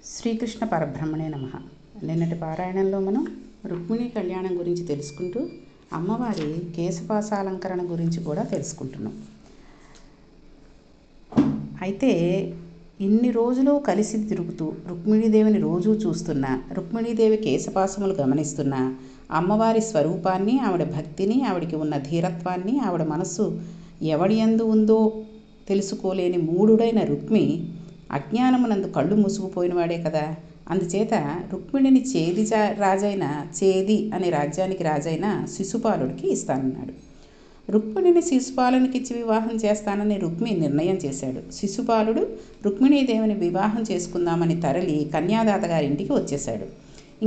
శ్రీకృష్ణ పరబ్రహ్మణే నమః. నిన్నటి పారాయణంలో మనం రుక్మిణీ కళ్యాణం గురించి తెలుసుకుంటూ అమ్మవారి కేశపాశాలంకరణ గురించి కూడా తెలుసుకుంటున్నాం. అయితే ఇన్ని రోజులు కలిసి తిరుగుతూ రుక్మిణీదేవిని రోజూ చూస్తున్నా, రుక్మిణీదేవి కేశపాశములు గమనిస్తున్నా, అమ్మవారి స్వరూపాన్ని, ఆవిడ భక్తిని, ఆవిడికి ఉన్న ధీరత్వాన్ని, ఆవిడ మనస్సు ఎవడి యందు ఉందో తెలుసుకోలేని మూఢుడైన రుక్మి అజ్ఞానమునందు కళ్ళు మూసుకుపోయినవాడే కదా. అందుచేత రుక్మిణిని రాజైన చేది అనే రాజ్యానికి రాజైన శిశుపాలుడికి ఇస్తానన్నాడు. రుక్మిణిని శిశుపాలునికిచ్చి వివాహం చేస్తానని రుక్మి నిర్ణయం చేశాడు. శిశుపాలుడు రుక్మిణీదేవిని వివాహం చేసుకుందామని తరలి కన్యాదాత గారింటికి వచ్చేశాడు.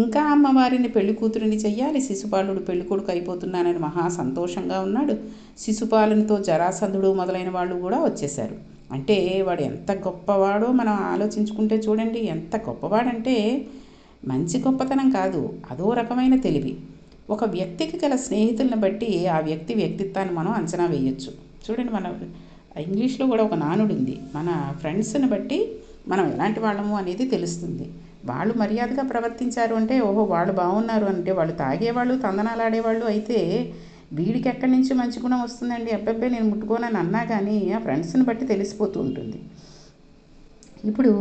ఇంకా అమ్మవారిని పెళ్లి కూతురిని చెయ్యాలి, శిశుపాలుడు పెళ్లి కొడుకు అయిపోతున్నానని మహా సంతోషంగా ఉన్నాడు. శిశుపాలునితో జరాసంధుడు మొదలైన వాళ్ళు కూడా వచ్చేశారు. అంటే వాడు ఎంత గొప్పవాడో మనం ఆలోచించుకుంటే చూడండి. ఎంత గొప్పవాడంటే మంచి గొప్పతనం కాదు, అదో రకమైన తెలివి. ఒక వ్యక్తికి గల స్నేహితులను బట్టి ఆ వ్యక్తి వ్యక్తిత్వాన్ని మనం అంచనా వేయొచ్చు. చూడండి, మన ఇంగ్లీష్లో కూడా ఒక నానుడు ఉంది, మన ఫ్రెండ్స్ని బట్టి మనం ఎలాంటి వాళ్ళము అనేది తెలుస్తుంది. వాళ్ళు మర్యాదగా ప్రవర్తించారు అంటే ఓహో వాళ్ళు బాగున్నారు అంటే, వాళ్ళు తాగేవాళ్ళు తందనాలు ఆడేవాళ్ళు అయితే వీడికి ఎక్కడి నుంచి మంచి గుణం వస్తుందండి, అబ్బాబ్బే నేను ముట్టుకోనని అన్నా కానీ ఆ ఫ్రెండ్స్ని బట్టి తెలిసిపోతూ ఉంటుంది. ఇప్పుడు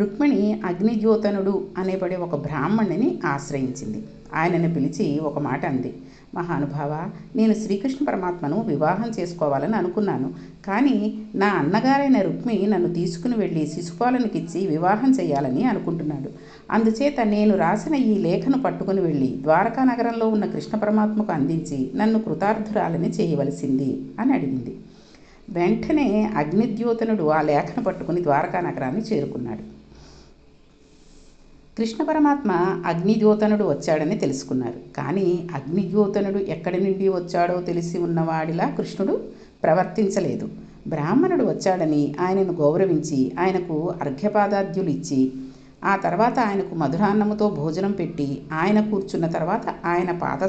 రుక్మిణి అగ్నిజ్యోతనుడు అనేబడే ఒక బ్రాహ్మణుని ఆశ్రయించింది. ఆయనను పిలిచి ఒక మాట అంది. మహానుభావ, నేను శ్రీకృష్ణ పరమాత్మను వివాహం చేసుకోవాలని అనుకున్నాను, కానీ నా అన్నగారైన రుక్మి నన్ను తీసుకుని వెళ్ళి శిశుపాలునికిచ్చి వివాహం చేయాలని అనుకుంటున్నాడు. అందుచేత నేను రాసిన ఈ లేఖను పట్టుకుని వెళ్ళి ద్వారకా నగరంలో ఉన్న కృష్ణ పరమాత్మకు అందించి నన్ను కృతార్థురాలని చేయవలసింది అని అడిగింది. వెంటనే అగ్నిద్యోతనుడు ఆ లేఖను పట్టుకుని ద్వారకా నగరాన్ని చేరుకున్నాడు. కృష్ణ పరమాత్మ అగ్నిద్యోతనుడు వచ్చాడని తెలుసుకున్నారు. కానీ అగ్నిద్యోతనుడు ఎక్కడి నుండి వచ్చాడో తెలిసి ఉన్నవాడిలా కృష్ణుడు ప్రవర్తించలేదు. బ్రాహ్మణుడు వచ్చాడని ఆయనను గౌరవించి ఆయనకు అర్ఘ్యపాదాద్యులు ఇచ్చి ఆ తర్వాత ఆయనకు మధురాన్నముతో భోజనం పెట్టి ఆయన కూర్చున్న తర్వాత ఆయన పాద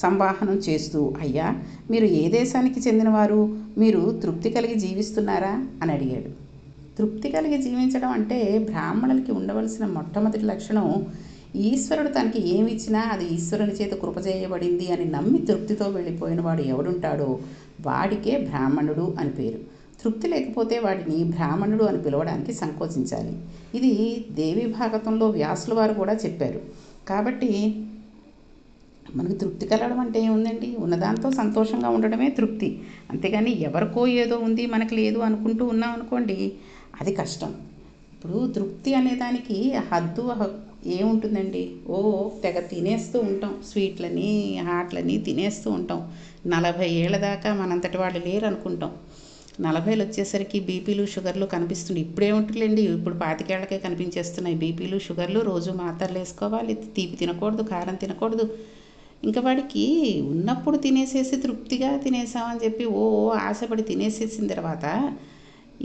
సంవాహనం చేస్తూ, అయ్యా మీరు ఏ దేశానికి చెందినవారు, మీరు తృప్తి కలిగి జీవిస్తున్నారా అని అడిగాడు. తృప్తి కలిగి జీవించడం అంటే బ్రాహ్మణులకి ఉండవలసిన మొట్టమొదటి లక్షణం ఈశ్వరుడు తనకి ఏమి ఇచ్చినా అది ఈశ్వరుని చేత కృప చేయబడింది అని నమ్మి తృప్తితో వెళ్ళిపోయిన వాడు ఎవడుంటాడో వాడికే బ్రాహ్మణుడు అని పేరు. తృప్తి లేకపోతే వాడిని బ్రాహ్మణుడు అని పిలవడానికి సంకోచించాలి. ఇది దేవి భాగవతంలో వ్యాసుల వారు కూడా చెప్పారు. కాబట్టి మనకు తృప్తి కలగడం అంటే ఏముందండి, ఉన్నదాంతో సంతోషంగా ఉండడమే తృప్తి. అంతేగాని ఎవరికో ఏదో ఉంది మనకు లేదు అనుకుంటూ ఉన్నాం అనుకోండి, అది కష్టం. ఇప్పుడు తృప్తి అనేదానికి హద్దు ఏముంటుందండి, తెగ తినేస్తూ ఉంటాం, స్వీట్లని హాట్లని తినేస్తూ ఉంటాం. 40 ఏళ్ళ దాకా మనంతటి వాళ్ళు లేరు అనుకుంటాం. 40 వచ్చేసరికి బీపీలు షుగర్లు కనిపిస్తుంది. ఇప్పుడేముంటుందండి, ఇప్పుడు 25 ఏళ్ళకే కనిపించేస్తున్నాయి బీపీలు షుగర్లు. రోజు మాత్రలు వేసుకోవాలి, తీపి తినకూడదు, కారం తినకూడదు. ఇంకా వాడికి ఉన్నప్పుడు తినేసేసి తృప్తిగా తినేసామని చెప్పి ఆశపడి తినేసేసిన తర్వాత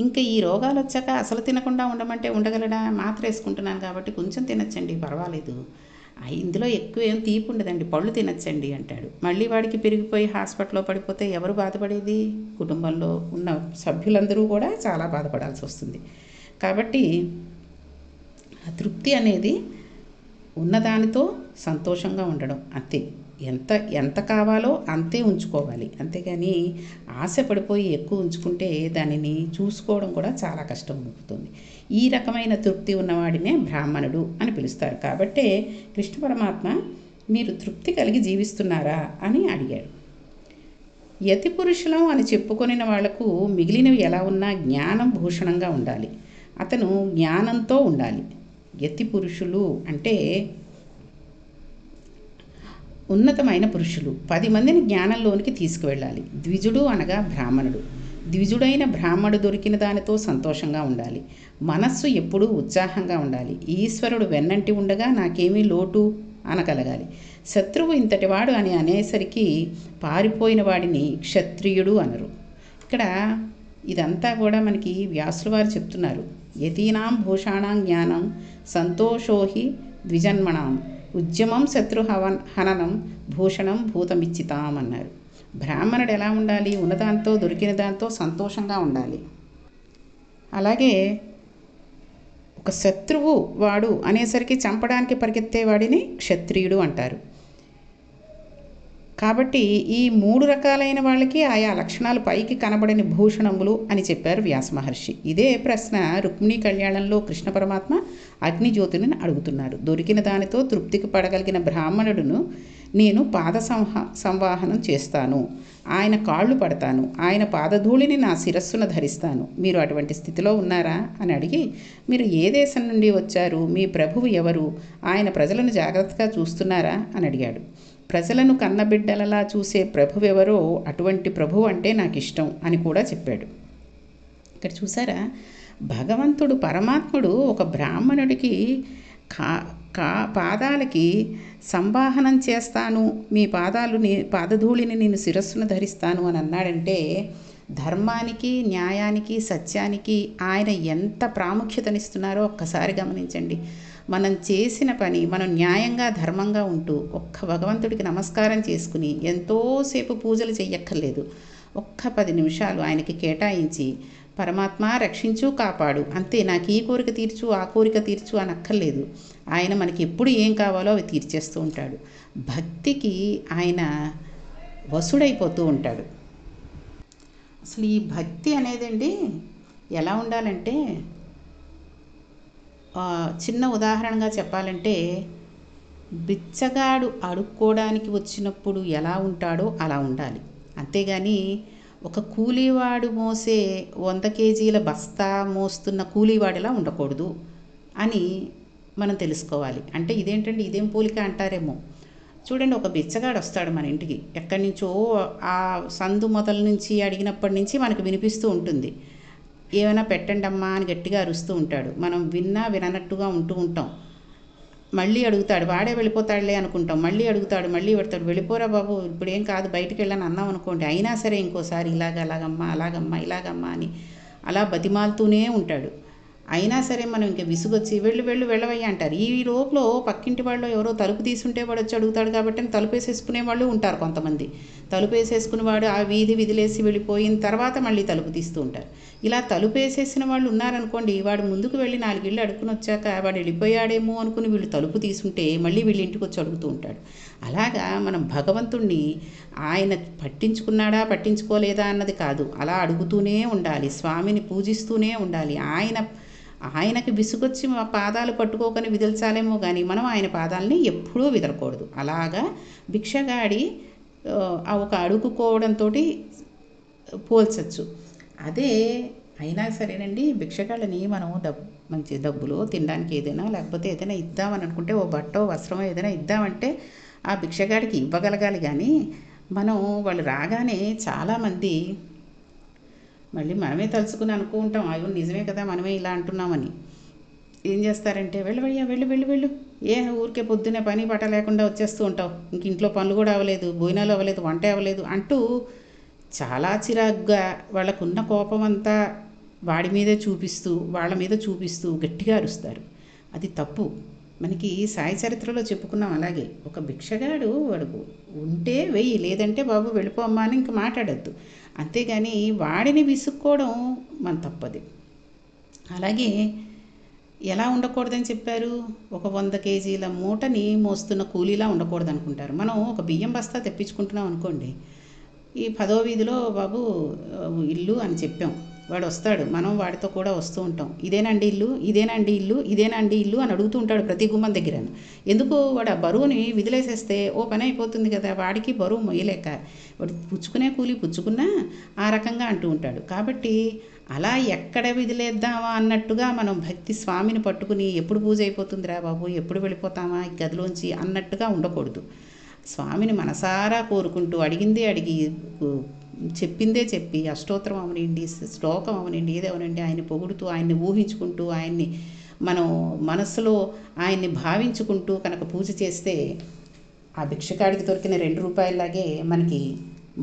ఇంకా ఈ రోగాలు వచ్చాక అసలు తినకుండా ఉండమంటే ఉండగలడా? మాత్ర వేసుకుంటున్నాను కాబట్టి కొంచెం తినచ్చండి, పర్వాలేదు, ఇందులో ఎక్కువ ఏం తీపి ఉండదండి, పళ్ళు తినచ్చండి అంటాడు. మళ్ళీ వాడికి పెరిగిపోయి హాస్పిటల్లో పడిపోతే ఎవరు బాధపడేది? కుటుంబంలో ఉన్న సభ్యులందరూ కూడా చాలా బాధపడాల్సి వస్తుంది. కాబట్టి ఆ తృప్తి అనేది ఉన్నదానితో సంతోషంగా ఉండడం అంతే. ఎంత కావాలో అంతే ఉంచుకోవాలి, అంతేగాని ఆశపడిపోయి ఎక్కువ ఉంచుకుంటే దానిని చూసుకోవడం కూడా చాలా కష్టం అవుతుంది. ఈ రకమైన తృప్తి ఉన్నవాడినే బ్రాహ్మణుడు అని పిలుస్తారు. కాబట్టే కృష్ణ పరమాత్మ మీరు తృప్తి కలిగి జీవిస్తున్నారా అని అడిగాడు. యతి పురుషులం అని చెప్పుకొనిన వాళ్లకు మిగిలినవి ఎలా ఉన్నా జ్ఞానం భూషణంగా ఉండాలి. అతను జ్ఞానంతో ఉండాలి. యతి పురుషులు అంటే ఉన్నతమైన పురుషులు, 10 మందిని జ్ఞానంలోనికి తీసుకువెళ్ళాలి. ద్విజుడు అనగా బ్రాహ్మణుడు. ద్విజుడైన బ్రాహ్మణుడు దొరికిన దానితో సంతోషంగా ఉండాలి. మనస్సు ఎప్పుడూ ఉత్సాహంగా ఉండాలి. ఈశ్వరుడు వెన్నంటి ఉండగా నాకేమీ లోటు అనగలగాలి. శత్రువు ఇంతటివాడు అని అనేసరికి పారిపోయిన వాడిని క్షత్రియుడు అనరు. ఇక్కడ ఇదంతా కూడా మనకి వ్యాసుల వారు చెప్తున్నారు. యతీనాం భూషాణాం జ్ఞానం సంతోషోహి ద్విజన్మణాం ఉద్యమం శత్రుహననం భూషణం భూతమిచ్చితాం అన్నారు. బ్రాహ్మణుడు ఎలా ఉండాలి? ఉన్నదాంతో దొరికిన దాంతో సంతోషంగా ఉండాలి. అలాగే ఒక శత్రువు వాడు అనేసరికి చంపడానికి పరిగెత్తేవాడిని క్షత్రియుడు అంటారు. కాబట్టి ఈ 3 రకాలైన వాళ్ళకి ఆయా లక్షణాలు పైకి కనబడని భూషణములు అని చెప్పారు వ్యాస మహర్షి. ఇదే ప్రశ్న రుక్మిణీ కళ్యాణంలో కృష్ణ పరమాత్మ అగ్నిజ్యోతిని అడుగుతున్నారు. దొరికిన దానితో తృప్తికి పడగలిగిన బ్రాహ్మణుడును నేను సంవాహనం చేస్తాను, ఆయన కాళ్ళు పడతాను, ఆయన పాదధూళిని నా శిరస్సును ధరిస్తాను. మీరు అటువంటి స్థితిలో ఉన్నారా అని అడిగి, మీరు ఏ దేశం నుండి వచ్చారు, మీ ప్రభువు ఎవరు, ఆయన ప్రజలను జాగ్రత్తగా చూస్తున్నారా అని అడిగాడు. ప్రజలను కన్నబిడ్డలలా చూసే ప్రభువెవరో అటువంటి ప్రభువు అంటే నాకు ఇష్టం అని కూడా చెప్పాడు. ఇక్కడ చూసారా, భగవంతుడు పరమాత్ముడు ఒక బ్రాహ్మణుడికి పాదాలకి సంవాహనం చేస్తాను, మీ పాదధూళిని నేను శిరస్సును ధరిస్తాను అని అన్నాడంటే ధర్మానికి, న్యాయానికి, సత్యానికి ఆయన ఎంత ప్రాముఖ్యతనిస్తున్నారో ఒక్కసారి గమనించండి. మనం చేసిన పని మనం న్యాయంగా, ధర్మంగా ఉంటూ ఒక్క భగవంతుడికి నమస్కారం చేసుకుని ఎంతోసేపు పూజలు చెయ్యక్కర్లేదు, ఒక్క 10 నిమిషాలు ఆయనకి కేటాయించి పరమాత్మ రక్షించు, కాపాడు, అంతే, నాకు ఈ కోరిక తీర్చు, ఆ కోరిక తీర్చు అని అక్కర్లేదు. ఆయన మనకి ఎప్పుడు ఏం కావాలో అవి తీర్చేస్తూ ఉంటాడు. భక్తికి ఆయన వసుడైపోతూ ఉంటాడు. అసలు ఈ భక్తి అనేదండి ఎలా ఉండాలంటే, చిన్న ఉదాహరణగా చెప్పాలంటే, బిచ్చగాడు అడుక్కోవడానికి వచ్చినప్పుడు ఎలా ఉంటాడో అలా ఉండాలి. అంతేగాని ఒక కూలీవాడు మోసే 100 కేజీల బస్తా మోస్తున్న కూలీవాడిలా ఉండకూడదు అని మనం తెలుసుకోవాలి. అంటే ఇదేంటండి, ఇదేం పోలిక అంటారేమో. చూడండి, ఒక బిచ్చగాడు వస్తాడు మన ఇంటికి, ఎక్కడి నుంచో ఆ సందు మొదల నుంచి అడిగినప్పటి నుంచి మనకు వినిపిస్తూ ఉంటుంది, ఏమైనా పెట్టండి అమ్మా అని గట్టిగా అరుస్తూ ఉంటాడు. మనం విన్నా విననట్టుగా ఉంటాం. మళ్ళీ అడుగుతాడు, వాడే వెళ్ళిపోతాడులే అనుకుంటాం. మళ్ళీ అడుగుతాడు, మళ్ళీ పెడతాడు, వెళ్ళిపోరా బాబు ఇప్పుడేం కాదు బయటికి వెళ్ళని అన్నాం అనుకోండి, అయినా సరే ఇంకోసారి అలాగమ్మా ఇలాగమ్మా అని అలా బతిమాలుతూనే ఉంటాడు. అయినా సరే మనం ఇంకా విసుగొచ్చి వెళ్ళవయ్యా అంటారు. ఈ లోపల పక్కింటి వాళ్ళు ఎవరో తలుపు తీసుంటే వాడు వచ్చి అడుగుతాడు కాబట్టి తలుపు వేసేసుకునే వాళ్ళు ఉంటారు కొంతమంది. తలుపు వేసేసుకుని వాడు ఆ విదిలేసి వెళ్ళిపోయిన తర్వాత మళ్ళీ తలుపు తీస్తూ ఉంటారు. ఇలా తలుపు వేసేసిన వాళ్ళు ఉన్నారనుకోండి, వాడు ముందుకు వెళ్ళి 4 ఇళ్ళు అడుక్కుని వచ్చాక వాడు వెళ్ళిపోయాడేమో అనుకుని వీళ్ళు తలుపు తీసుంటే మళ్ళీ వీళ్ళ ఇంటికి వచ్చి అడుగుతూ ఉంటాడు. అలాగా మనం భగవంతుణ్ణి ఆయన పట్టించుకున్నాడా పట్టించుకోలేదా అన్నది కాదు, అలా అడుగుతూనే ఉండాలి, స్వామిని పూజిస్తూనే ఉండాలి. ఆయనకి విసుగొచ్చి మా పాదాలు పట్టుకోకని విదల్చాలేమో కానీ మనం ఆయన పాదాలని ఎప్పుడూ విదలకూడదు. అలాగా భిక్షగాడి ఒక అడుగుకోవడంతో పోల్చచ్చు. అదే అయినా సరేనండి, భిక్షగాళ్ళని మనం మంచి డబ్బులు తినడానికి ఏదైనా లేకపోతే ఏదైనా ఇద్దామని అనుకుంటే, ఓ బట్టో వస్త్రమో ఏదైనా ఇద్దామంటే ఆ భిక్షగాడికి ఇవ్వగలగాలి. కానీ మనం వాళ్ళు రాగానే చాలామంది మళ్ళీ మనమే తలుచుకుని అనుకుంటాం, అయ్యో నిజమే కదా మనమే ఇలా అంటున్నామని. ఏం చేస్తారంటే, వెళ్ళు ఏ ఊరికే పొద్దునే పని పట్ట లేకుండా వచ్చేస్తూ ఉంటావు, ఇంక ఇంట్లో పనులు కూడా అవ్వలేదు, భోజనాలు అవ్వలేదు, వంట అవ్వలేదు అంటూ చాలా చిరాగ్గా వాళ్ళకున్న కోపం అంతా వాడి మీదే వాళ్ళ మీద చూపిస్తూ గట్టిగా అరుస్తారు. అది తప్పు. మనకి సాయి చరిత్రలో చెప్పుకున్నాం. అలాగే ఒక భిక్షగాడు వాడు ఉంటే వెయ్యి, లేదంటే బాబు వెళ్ళిపోమ్మా అని ఇంక మాట్లాడద్దు. అంతేగాని వాడిని విసుక్కోవడం మన తప్పది. అలాగే ఎలా ఉండకూడదని చెప్పారు, ఒక 100 కేజీల మూటని మోస్తున్న కూలీలా ఉండకూడదు అనుకుంటారు. మనం ఒక బియ్యం బస్తా తెప్పించుకుంటున్నాం అనుకోండి, ఈ 10వ వీధిలో బాబు ఇల్లు అని చెప్పాం, వాడు వస్తాడు, మనం వాడితో కూడా వస్తూ ఉంటాం, ఇదేనండి ఇల్లు అని అడుగుతూ ఉంటాడు ప్రతి గుమ్మం దగ్గర. ఎందుకు, వాడు ఆ బరువుని విదిలేసేస్తే ఓ పని అయిపోతుంది కదా, వాడికి బరువు మొయ్యలేక వాడు పుచ్చుకునే కూలి పుచ్చుకున్నా ఆ రకంగా అంటూ ఉంటాడు. కాబట్టి అలా ఎక్కడ విదిలేద్దామా అన్నట్టుగా మనం భక్తి స్వామిని పట్టుకుని ఎప్పుడు పూజ అయిపోతుందిరా బాబు, ఎప్పుడు వెళ్ళిపోతామా ఈ గదిలోంచి అన్నట్టుగా ఉండకూడదు. స్వామిని మనసారా కోరుకుంటూ అడిగిందే అడిగి చెప్పిందే చెప్పి అష్టోత్తరం అవనండి, శ్లోకం అవనండి, ఏదేవనండి ఆయన్ని పొగుడుతూ ఆయన్ని ఊహించుకుంటూ ఆయన్ని మనం మనస్సులో ఆయన్ని భావించుకుంటూ కనుక పూజ చేస్తే ఆ భిక్షకాడికి దొరికిన 2 రూపాయలాగే మనకి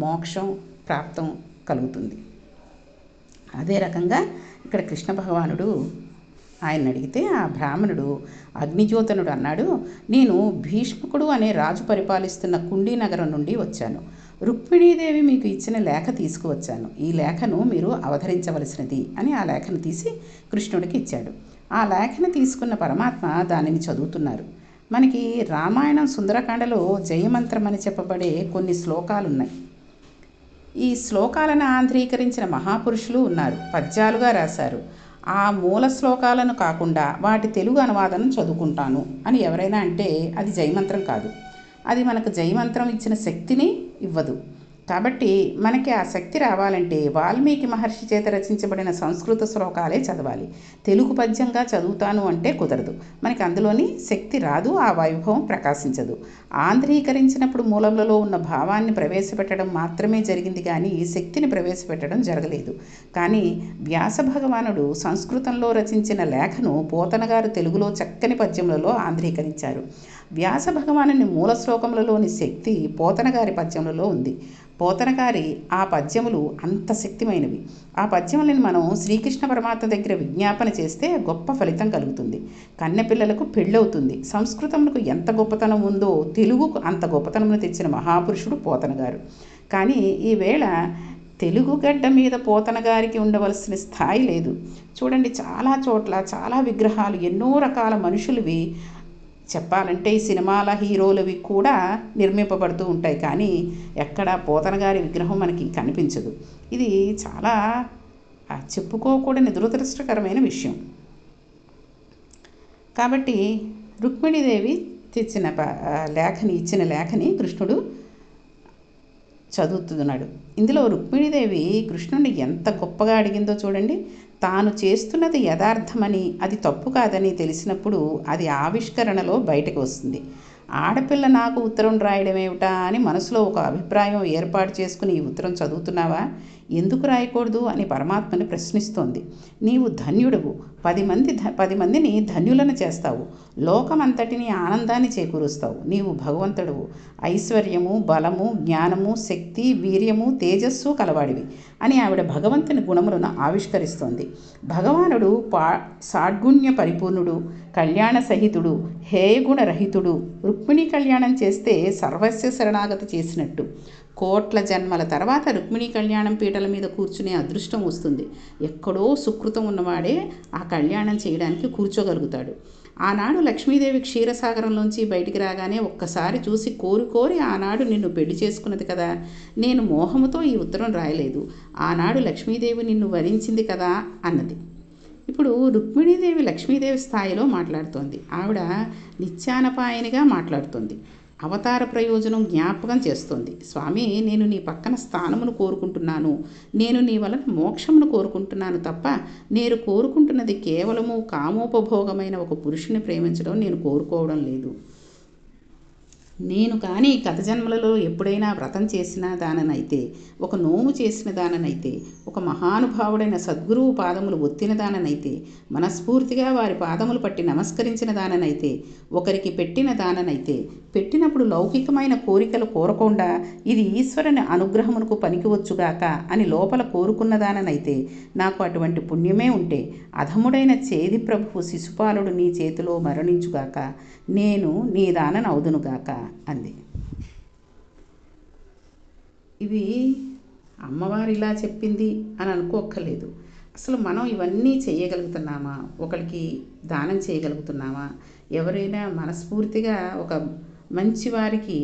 మోక్షం ప్రాప్తం కలుగుతుంది. అదే రకంగా ఇక్కడ కృష్ణ భగవానుడు ఆయన అడిగితే ఆ బ్రాహ్మణుడు అగ్నిజ్యోతనుడు అన్నాడు, నేను భీష్ముకుడు అనే రాజు పరిపాలిస్తున్న కుండీ నగరం నుండి వచ్చాను. రుక్మిణీదేవి మీకు ఇచ్చిన లేఖ తీసుకువచ్చాను. ఈ లేఖను మీరు అవతరించవలసినది అని ఆ లేఖను తీసి కృష్ణుడికి ఇచ్చాడు. ఆ లేఖను తీసుకున్న పరమాత్మ దానిని చదువుతున్నారు. మనకి రామాయణం సుందరకాండలో జయమంత్రం అని చెప్పబడే కొన్ని శ్లోకాలున్నాయి. ఈ శ్లోకాలను ఆంధ్రీకరించిన మహాపురుషులు ఉన్నారు, పద్యాలుగా రాశారు. ఆ మూల శ్లోకాలను కాకుండా వాటి తెలుగు అనువాదం చదువుకుంటాను అని ఎవరైనా అంటే అది జయమంత్రం కాదు. అది మనకు జయమంత్రం ఇచ్చిన శక్తిని ఇవ్వదు. కాబట్టి మనకి ఆ శక్తి రావాలంటే వాల్మీకి మహర్షి చేత రచించబడిన సంస్కృత శ్లోకాలే చదవాలి. తెలుగు పద్యంగా చదువుతాను అంటే కుదరదు. మనకి అందులోని శక్తి రాదు, ఆ వైభవం ప్రకాశించదు. ఆంధ్రీకరించినప్పుడు మూలంలో ఉన్న భావాన్ని ప్రవేశపెట్టడం మాత్రమే జరిగింది, కానీ శక్తిని ప్రవేశపెట్టడం జరగలేదు. కానీ వ్యాస భగవానుడు సంస్కృతంలో రచించిన లేఖను పోతన గారు తెలుగులో చక్కని పద్యములలో ఆంధ్రీకరించారు. వ్యాస భగవానుని మూల శ్లోకములలోని శక్తి పోతన గారి పద్యములలో ఉంది. పోతన గారి ఆ పద్యములు అంత శక్తిమైనవి. ఆ పద్యములను మనం శ్రీకృష్ణ పరమాత్మ దగ్గర విజ్ఞాపన చేస్తే గొప్ప ఫలితం కలుగుతుంది. కన్నెపిల్లలకు పెళ్ళవుతుంది. సంస్కృతములకు ఎంత గొప్పతనం ఉందో తెలుగుకు అంత గొప్పతనమును తెచ్చిన మహాపురుషుడు పోతన గారు. కానీ ఈవేళ తెలుగు గడ్డ మీద పోతన గారికి ఉండవలసిన స్థాయి లేదు. చూడండి, చాలా చోట్ల చాలా విగ్రహాలు, ఎన్నో రకాల మనుషులవి, చెప్పాలంటే ఈ సినిమాల హీరోలవి కూడా నిర్మింపబడుతూ ఉంటాయి. కానీ ఎక్కడ పోతన గారి విగ్రహం మనకి కనిపించదు. ఇది చాలా చెప్పుకోకూడని దురదృష్టకరమైన విషయం. కాబట్టి రుక్మిణీదేవి ఇచ్చిన లేఖని కృష్ణుడు చదువుతున్నాడు. ఇందులో రుక్మిణీదేవి కృష్ణుడిని ఎంత గొప్పగా అడిగిందో చూడండి. తాను చేస్తున్నది యథార్థమని, అది తప్పు కాదని తెలిసినప్పుడు అది ఆవిష్కరణలో బయటకు వస్తుంది. ఆడపిల్ల నాకు ఉత్తరం రాయడమేమిటా అని మనసులో ఒక అభిప్రాయం ఏర్పాటు చేసుకుని ఈ ఉత్తరం చదువుతున్నావా, ఎందుకు రాయకూడదు అని పరమాత్మని ప్రశ్నిస్తోంది. నీవు ధన్యుడవు, 10 మందిని ధన్యులను చేస్తావు, లోకమంతటిని ఆనందాన్ని చేకూరుస్తావు. నీవు భగవంతుడవు, ఐశ్వర్యము, బలము, జ్ఞానము, శక్తి, వీర్యము, తేజస్సు కలవాడివి అని ఆవిడ భగవంతుని గుణములను ఆవిష్కరిస్తోంది. భగవానుడు సాడ్గుణ్య పరిపూర్ణుడు, కళ్యాణ సహితుడు, హేయగుణరహితుడు. రుక్మిణీ కళ్యాణం చేస్తే సర్వస్య శరణాగతి చేసినట్టు. కోట్ల జన్మల తర్వాత రుక్మిణీ కళ్యాణం పీటల మీద కూర్చునే అదృష్టం వస్తుంది. ఎక్కడో సుకృతం ఉన్నవాడే ఆ కళ్యాణం చేయడానికి కూర్చోగలుగుతాడు. ఆనాడు లక్ష్మీదేవి క్షీరసాగరంలోంచి బయటికి రాగానే ఒక్కసారి చూసి కోరి ఆనాడు నిన్ను పెళ్లి చేసుకున్నది కదా, నేను మోహముతో ఈ ఉత్తరం రాయలేదు, ఆనాడు లక్ష్మీదేవి నిన్ను వరించింది కదా అన్నది. ఇప్పుడు రుక్మిణీదేవి లక్ష్మీదేవి స్థాయిలో మాట్లాడుతోంది. ఆవిడ నిత్యానపాయనిగా మాట్లాడుతోంది. అవతార ప్రయోజనం జ్ఞాపకం చేస్తోంది. స్వామి, నేను నీ పక్కన స్థానమును కోరుకుంటున్నాను, నేను నీ వలన మోక్షమును కోరుకుంటున్నాను తప్ప నేను కోరుకుంటున్నది కేవలము కామోపభోగమైన ఒక పురుషుని ప్రేమించడం నేను కోరుకోవడం లేదు. నేను కానీ గత జన్మలలో ఎప్పుడైనా వ్రతం చేసిన దాననైతే, ఒక నోము చేసిన దాననైతే, ఒక మహానుభావుడైన సద్గురువు పాదములు ఒత్తిన దాననైతే, మనస్ఫూర్తిగా వారి పాదములు పట్టి నమస్కరించిన దాననైతే, ఒకరికి పెట్టిన దాననైతే, పెట్టినప్పుడు లౌకికమైన కోరికలు కోరకుండా ఇది ఈశ్వరుని అనుగ్రహమునకు పనికివచ్చుగాక అని లోపల కోరుకున్నదాననైతే, నాకు అటువంటి పుణ్యమే ఉంటే అధముడైన చేది ప్రభువు శిశుపాలుడు నీ చేతిలో మరణించుగాక, నేను నీ దాననవుదునుగాక అంది. ఇవి అమ్మవారు ఇలా చెప్పింది అని అనుకోక్కర్లేదు. అసలు మనం ఇవన్నీ చేయగలుగుతున్నామా? ఒకరికి దానం చేయగలుగుతున్నామా? ఎవరైనా మనస్ఫూర్తిగా ఒక మంచివారికి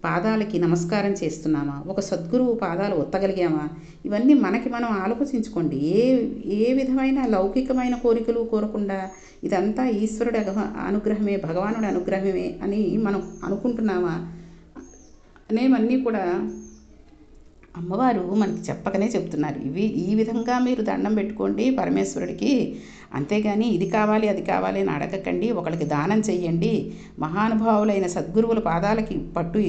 పాదాలకి నమస్కారం చేస్తున్నామా? ఒక సద్గురువు పాదాలు ఒత్తగలిగామా? ఇవన్నీ మనకి మనం ఆలోచించుకోండి. ఏ విధమైన లౌకికమైన కోరికలు కోరకుండా ఇదంతా ఈశ్వరుడి అనుగ్రహమే, భగవానుడి అనుగ్రహమే అని మనం అనుకుంటున్నామా అనేవన్నీ కూడా అమ్మవారు మనకి చెప్పకనే చెప్తున్నారు. ఈ విధంగా మీరు దండం పెట్టుకోండి పరమేశ్వరుడికి, అంతేగాని ఇది కావాలి అది కావాలి అని అడగకండి. ఒకరికి దానం చెయ్యండి, మహానుభావులైన సద్గురువుల పాదాలకి పట్టు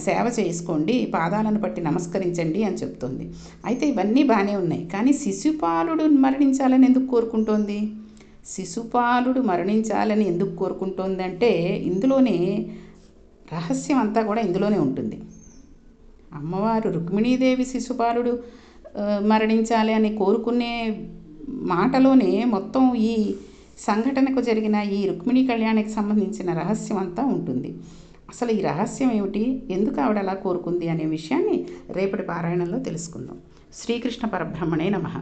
సేవ చేసుకోండి, పాదాలను పట్టి నమస్కరించండి అని చెప్తోంది. అయితే ఇవన్నీ బాగానే ఉన్నాయి, కానీ శిశుపాలుడు మరణించాలని ఎందుకు కోరుకుంటోంది? శిశుపాలుడు మరణించాలని ఎందుకు కోరుకుంటోంది అంటే ఇందులోనే రహస్యం అంతా కూడా ఇందులోనే ఉంటుంది. అమ్మవారు రుక్మిణీదేవి శిశుపాలుడు మరణించాలి అని కోరుకునే మాటలోనే మొత్తం ఈ సంఘటనకు జరిగిన ఈ రుక్మిణీ కళ్యాణానికి సంబంధించిన రహస్యం అంతా ఉంటుంది. అసలు ఈ రహస్యం ఏమిటి, ఎందుకు ఆవిడ అలా కోరుకుంది అనే విషయాన్ని రేపటి పారాయణంలో తెలుసుకుందాం. శ్రీకృష్ణ పరబ్రహ్మణే నమః.